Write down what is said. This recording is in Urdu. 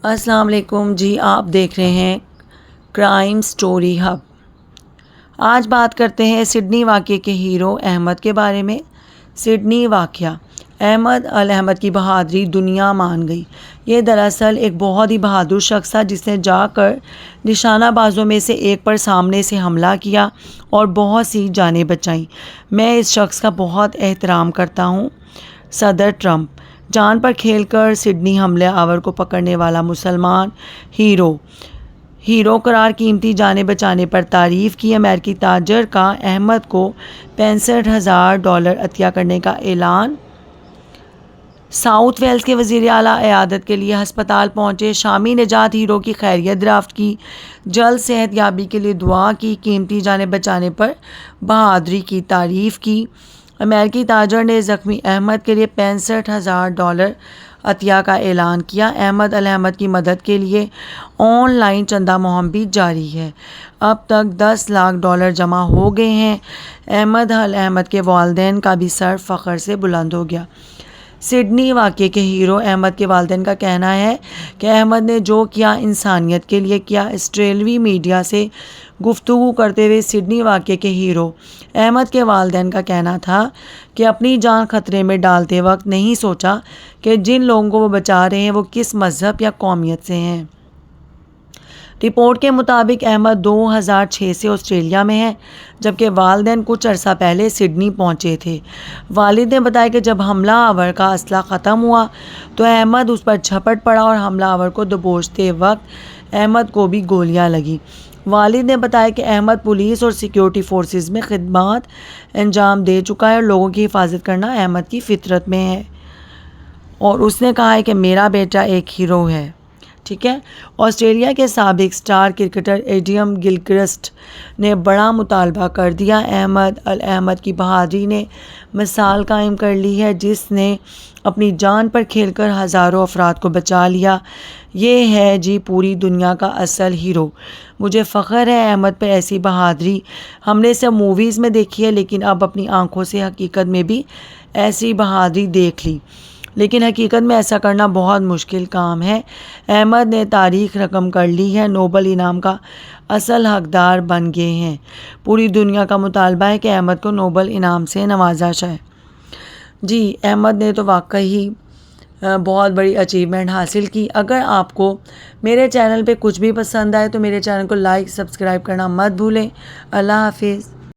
السلام علیکم جی، آپ دیکھ رہے ہیں کرائم سٹوری ہب۔ آج بات کرتے ہیں سڈنی واقعے کے ہیرو احمد کے بارے میں۔ سڈنی واقعہ احمد الاحمد کی بہادری دنیا مان گئی۔ یہ دراصل ایک بہت ہی بہادر شخص تھا جس نے جا کر نشانہ بازوں میں سے ایک پر سامنے سے حملہ کیا اور بہت سی جانیں بچائیں۔ میں اس شخص کا بہت احترام کرتا ہوں۔ صدر ٹرمپ جان پر کھیل کر سڈنی حملہ آور کو پکڑنے والا مسلمان ہیرو قرار قیمتی جانیں بچانے پر تعریف کی۔ امریکی تاجر کا احمد کو $65,000 عطیہ کرنے کا اعلان۔ ساؤتھ ویلز کے وزیر اعلیٰ عیادت کے لیے ہسپتال پہنچے۔ شامی نجات ہیرو کی خیریت دریافت کی، جلد صحت یابی کے لیے دعا کی، قیمتی جانیں بچانے پر بہادری کی تعریف کی۔ امریکی تاجر نے زخمی احمد کے لیے $65,000 عطیہ کا اعلان کیا۔ احمد الاحمد کی مدد کے لیے آن لائن چندہ مہم بھی جاری ہے۔ اب تک $10 لاکھ جمع ہو گئے ہیں۔ احمد الاحمد کے والدین کا بھی سر فخر سے بلند ہو گیا۔ سڈنی واقعے کے ہیرو احمد کے والدین کا کہنا ہے کہ احمد نے جو کیا انسانیت کے لیے کیا۔ آسٹریلوی میڈیا سے گفتگو کرتے ہوئے سڈنی واقعے کے ہیرو احمد کے والدین کا کہنا تھا کہ اپنی جان خطرے میں ڈالتے وقت نہیں سوچا کہ جن لوگوں کو وہ بچا رہے ہیں وہ کس مذہب یا قومیت سے ہیں۔ رپورٹ کے مطابق احمد 2006 سے آسٹریلیا میں ہے، جبکہ والدین کچھ عرصہ پہلے سڈنی پہنچے تھے۔ والد نے بتایا کہ جب حملہ آور کا اسلحہ ختم ہوا تو احمد اس پر جھپٹ پڑا اور حملہ آور کو دبوچتے وقت احمد کو بھی گولیاں لگیں۔ والد نے بتایا کہ احمد پولیس اور سیکیورٹی فورسز میں خدمات انجام دے چکا ہے اور لوگوں کی حفاظت کرنا احمد کی فطرت میں ہے، اور اس نے کہا ہے کہ میرا بیٹا ایک ہیرو ہے۔ ٹھیک ہے۔ آسٹریلیا کے سابق سٹار کرکٹر ایڈم گلکرسٹ نے بڑا مطالبہ کر دیا۔ احمد الاحمد کی بہادری نے مثال قائم کر لی ہے، جس نے اپنی جان پر کھیل کر ہزاروں افراد کو بچا لیا۔ یہ ہے جی پوری دنیا کا اصل ہیرو۔ مجھے فخر ہے احمد پہ ایسی بہادری ہم نے صرف موویز میں دیکھی ہے، لیکن اب اپنی آنکھوں سے حقیقت میں بھی ایسی بہادری دیکھ لی، لیکن حقیقت میں ایسا کرنا بہت مشکل کام ہے۔ احمد نے تاریخ رقم کر لی ہے، نوبل انعام کا اصل حقدار بن گئے ہیں۔ پوری دنیا کا مطالبہ ہے کہ احمد کو نوبل انعام سے نوازا جائے۔ جی، احمد نے تو واقعی بہت بڑی اچیومنٹ حاصل کی۔ اگر آپ کو میرے چینل پہ کچھ بھی پسند آئے تو میرے چینل کو لائک سبسکرائب کرنا مت بھولیں۔ اللہ حافظ۔